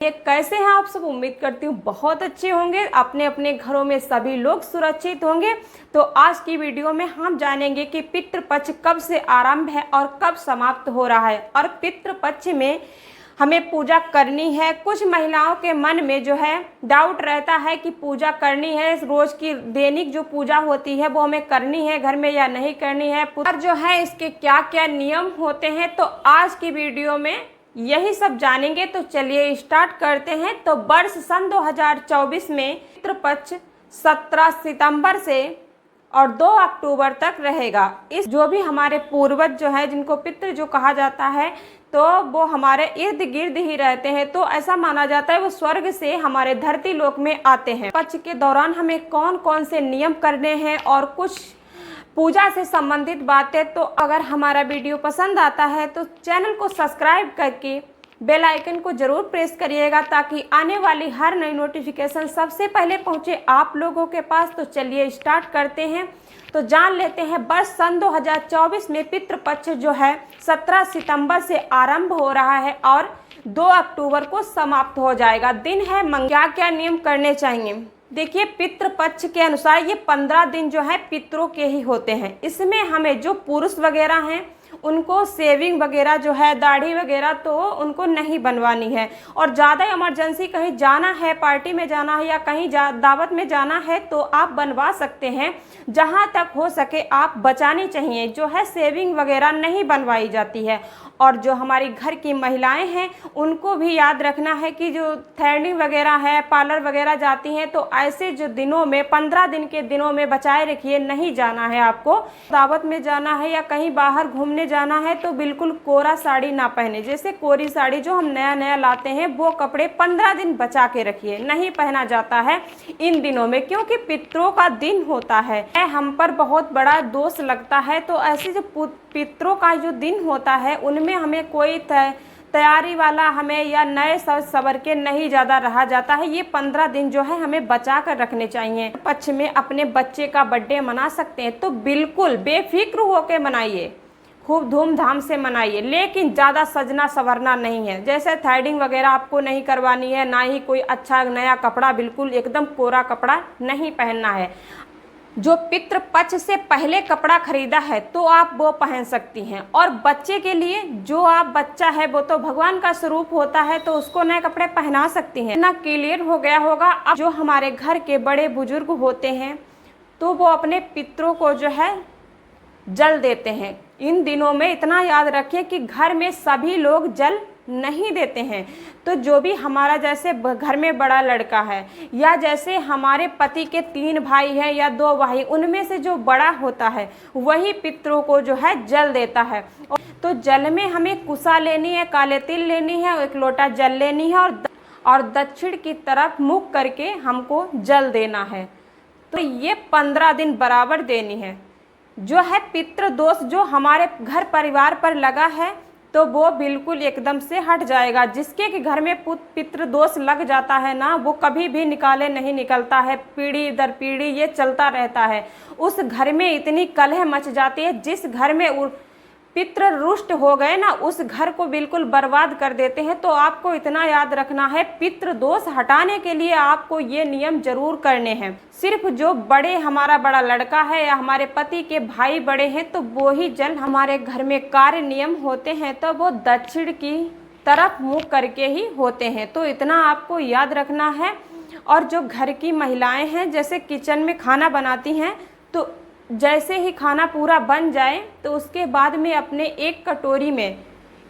ये कैसे हैं आप सब। उम्मीद करती हूँ बहुत अच्छे होंगे, अपने अपने घरों में सभी लोग सुरक्षित होंगे। तो आज की वीडियो में हम जानेंगे कि पितृपक्ष कब से आरंभ है और कब समाप्त हो रहा है, और पितृपक्ष में हमें पूजा करनी है। कुछ महिलाओं के मन में जो है डाउट रहता है कि पूजा करनी है, रोज की दैनिक जो पूजा होती है वो हमें करनी है घर में या नहीं करनी है, और जो है इसके क्या क्या नियम होते हैं। तो आज की वीडियो में यही सब जानेंगे। तो चलिए स्टार्ट करते हैं। तो वर्ष सन 2024 में पितृपक्ष 17 सितंबर से और 2 अक्टूबर तक रहेगा। इस जो भी हमारे पूर्वज जो है, जिनको पितृ जो कहा जाता है, तो वो हमारे इर्द गिर्द ही रहते हैं। तो ऐसा माना जाता है वो स्वर्ग से हमारे धरती लोक में आते हैं। पक्ष के दौरान हमें कौन कौन से नियम करने हैं और कुछ पूजा से संबंधित बातें। तो अगर हमारा वीडियो पसंद आता है तो चैनल को सब्सक्राइब करके बेल आइकन को जरूर प्रेस करिएगा, ताकि आने वाली हर नई नोटिफिकेशन सबसे पहले पहुंचे आप लोगों के पास। तो चलिए स्टार्ट करते हैं। तो जान लेते हैं वर्ष सन 2024 में पितृपक्ष जो है 17 सितंबर से आरंभ हो रहा है और 2 अक्टूबर को समाप्त हो जाएगा। दिन है क्या क्या नियम करने चाहिए। देखिए, पितृपक्ष के अनुसार ये 15 दिन जो है पितरों के ही होते हैं। इसमें हमें जो पुरुष वगैरह हैं उनको सेविंग वगैरह जो है, दाढ़ी वगैरह तो उनको नहीं बनवानी है। और ज़्यादा इमरजेंसी कहीं जाना है, पार्टी में जाना है या कहीं दावत में जाना है तो आप बनवा सकते हैं। जहाँ तक हो सके आप बचानी चाहिए, जो है सेविंग वगैरह नहीं बनवाई जाती है। और जो हमारी घर की महिलाएं हैं उनको भी याद रखना है कि जो थ्रेडिंग वगैरह है, पार्लर वगैरह जाती हैं, तो ऐसे जो दिनों में 15 दिन के दिनों में बचाए रखिए। नहीं जाना है आपको, दावत में जाना है या कहीं बाहर घूमने जाना है तो बिल्कुल कोरा साड़ी ना पहने। जैसे कोरी साड़ी जो हम नया नया लाते हैं वो कपड़े 15 दिन बचा के रखिए, नहीं पहना जाता है इन दिनों में, क्योंकि पितरों का दिन होता है। हम पर बहुत बड़ा दोष लगता है। तो ऐसे जो पितरों का जो दिन होता है उनमें हमें कोई तैयारी वाला हमें या नए सवर के नहीं ज़्यादा रहा जाता है। ये 15 दिन जो है हमें बचा कर रखने चाहिए। पक्ष में अपने बच्चे का बर्थडे मना सकते हैं तो बिल्कुल बेफिक्र होकर मनाइए, खूब धूमधाम से मनाइए, लेकिन ज़्यादा सजना संवरना नहीं है। जैसे थ्रेडिंग वगैरह आपको नहीं करवानी है, ना ही कोई अच्छा नया कपड़ा, बिल्कुल एकदम कोरा कपड़ा नहीं पहनना है। जो पितृपक्ष से पहले कपड़ा खरीदा है तो आप वो पहन सकती हैं। और बच्चे के लिए, जो आप बच्चा है वो तो भगवान का स्वरूप होता है, तो उसको नए कपड़े पहना सकती हैं। ना क्लियर हो गया होगा। अब जो हमारे घर के बड़े बुजुर्ग होते हैं तो वो अपने पितरों को जो है जल देते हैं। इन दिनों में इतना याद रखें कि घर में सभी लोग जल नहीं देते हैं। तो जो भी हमारा जैसे घर में बड़ा लड़का है या जैसे हमारे पति के 3 भाई हैं या 2 भाई, उनमें से जो बड़ा होता है वही पितरों को जो है जल देता है। तो जल में हमें कुसा लेनी है, काले तिल लेनी है, 1 लोटा जल लेनी है और दक्षिण की तरफ मुख करके हमको जल देना है। तो ये 15 दिन बराबर देनी है। जो है पितृ दोष जो हमारे घर परिवार पर लगा है तो वो बिल्कुल एकदम से हट जाएगा। जिसके कि घर में पितृ दोष लग जाता है ना, वो कभी भी निकाले नहीं निकलता है, पीढ़ी दर पीढ़ी ये चलता रहता है। उस घर में इतनी कलह मच जाती है, जिस घर में पितृ रुष्ट हो गए ना, उस घर को बिल्कुल बर्बाद कर देते हैं। तो आपको इतना याद रखना है, पितृ दोष हटाने के लिए आपको ये नियम जरूर करने हैं। सिर्फ जो हमारा बड़ा लड़का है या हमारे पति के भाई बड़े हैं तो वो ही जल हमारे घर में कार्य नियम होते हैं, तो वो दक्षिण की तरफ मुँह करके ही होते हैं। तो इतना आपको याद रखना है। और जो घर की महिलाएं हैं, जैसे किचन में खाना बनाती हैं, तो जैसे ही खाना पूरा बन जाए तो उसके बाद में अपने 1 कटोरी में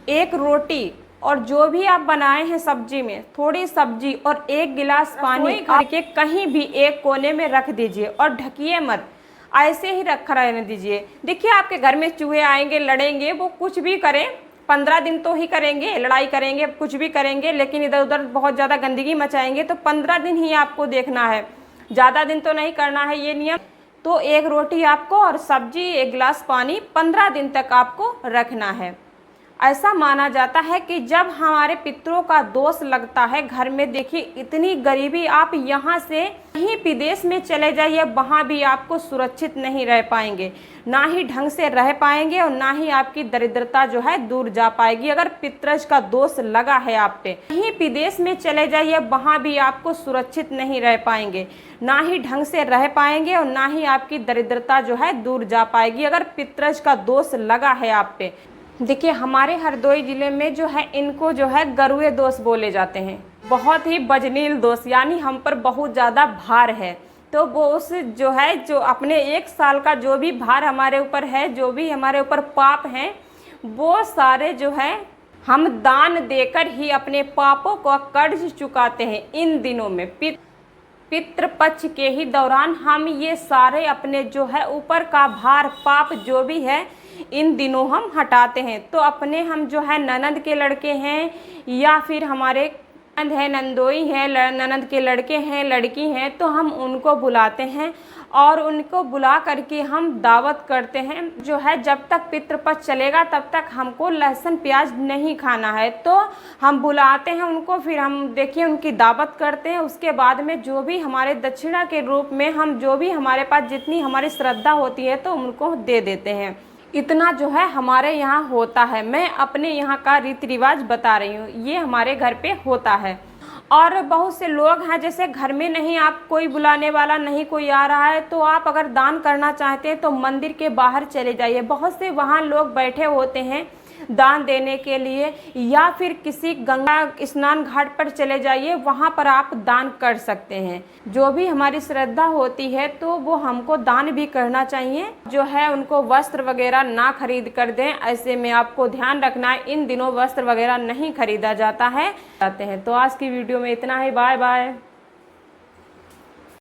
1 रोटी और जो भी आप बनाए हैं सब्जी में थोड़ी सब्जी और 1 गिलास पानी करके कहीं भी एक कोने में रख दीजिए और ढकिए मत, ऐसे ही रखा रहने दीजिए। देखिए, आपके घर में चूहे आएंगे, लड़ेंगे, वो कुछ भी करें, 15 दिन तो ही करेंगे, लड़ाई करेंगे, कुछ भी करेंगे, लेकिन इधर उधर बहुत ज़्यादा गंदगी मचाएंगे। तो 15 दिन ही आपको देखना है, ज़्यादा दिन तो नहीं करना है ये नियम। तो 1 रोटी आपको और सब्जी, 1 गिलास पानी 15 दिन तक आपको रखना है। ऐसा माना जाता है कि जब हमारे पितरों का दोष लगता है घर में, देखिए इतनी गरीबी, आप यहाँ से कहीं विदेश में चले जाइए, वहाँ भी आपको सुरक्षित नहीं रह पाएंगे, ना ही ढंग से रह पाएंगे और ना ही आपकी दरिद्रता जो है दूर जा पाएगी। अगर पितरज का दोष लगा है आप पे, कहीं विदेश में चले जाइए, वहाँ भी आपको सुरक्षित नहीं रह पाएंगे, ना ही ढंग से रह पाएंगे और ना ही आपकी दरिद्रता जो है दूर जा पाएगी, अगर पितरज का दोष लगा है आप पे। देखिए हमारे हरदोई जिले में जो है इनको जो है गरुए दोष बोले जाते हैं, बहुत ही बजनील दोष, यानी हम पर बहुत ज़्यादा भार है। तो वो उस जो है, जो अपने 1 साल का जो भी भार हमारे ऊपर है, जो भी हमारे ऊपर पाप हैं, वो सारे जो है हम दान देकर ही अपने पापों को कर्ज चुकाते हैं। इन दिनों में पितृपक्ष के ही दौरान हम ये सारे अपने जो है ऊपर का भार पाप जो भी है इन दिनों हम हटाते हैं। तो अपने हम जो है ननद के लड़के हैं या फिर हमारे ननद है, नंदोई है, ननद के लड़के हैं, लड़की हैं, तो हम उनको बुलाते हैं और उनको बुला करके हम दावत करते हैं जो है, जब तक पितृपक्ष चलेगा तब तक हमको लहसुन प्याज नहीं खाना है। तो हम बुलाते हैं उनको, फिर हम देखिए उनकी दावत करते हैं। उसके बाद में जो भी हमारे दक्षिणा के रूप में हम जो भी हमारे पास जितनी हमारी श्रद्धा होती है तो उनको दे देते हैं। इतना जो है हमारे यहाँ होता है। मैं अपने यहाँ का रीति रिवाज बता रही हूँ, ये हमारे घर पे होता है। और बहुत से लोग हैं जैसे घर में नहीं, आप कोई बुलाने वाला नहीं, कोई आ रहा है, तो आप अगर दान करना चाहते हैं तो मंदिर के बाहर चले जाइए, बहुत से वहाँ लोग बैठे होते हैं दान देने के लिए, या फिर किसी गंगा स्नान घाट पर चले जाइए, वहाँ पर आप दान कर सकते हैं। जो भी हमारी श्रद्धा होती है तो वो हमको दान भी करना चाहिए। जो है उनको वस्त्र वगैरह ना खरीद कर दें, ऐसे में आपको ध्यान रखना है, इन दिनों वस्त्र वगैरह नहीं खरीदा जाता है। तो आज की वीडियो में इतना ही, बाय बाय।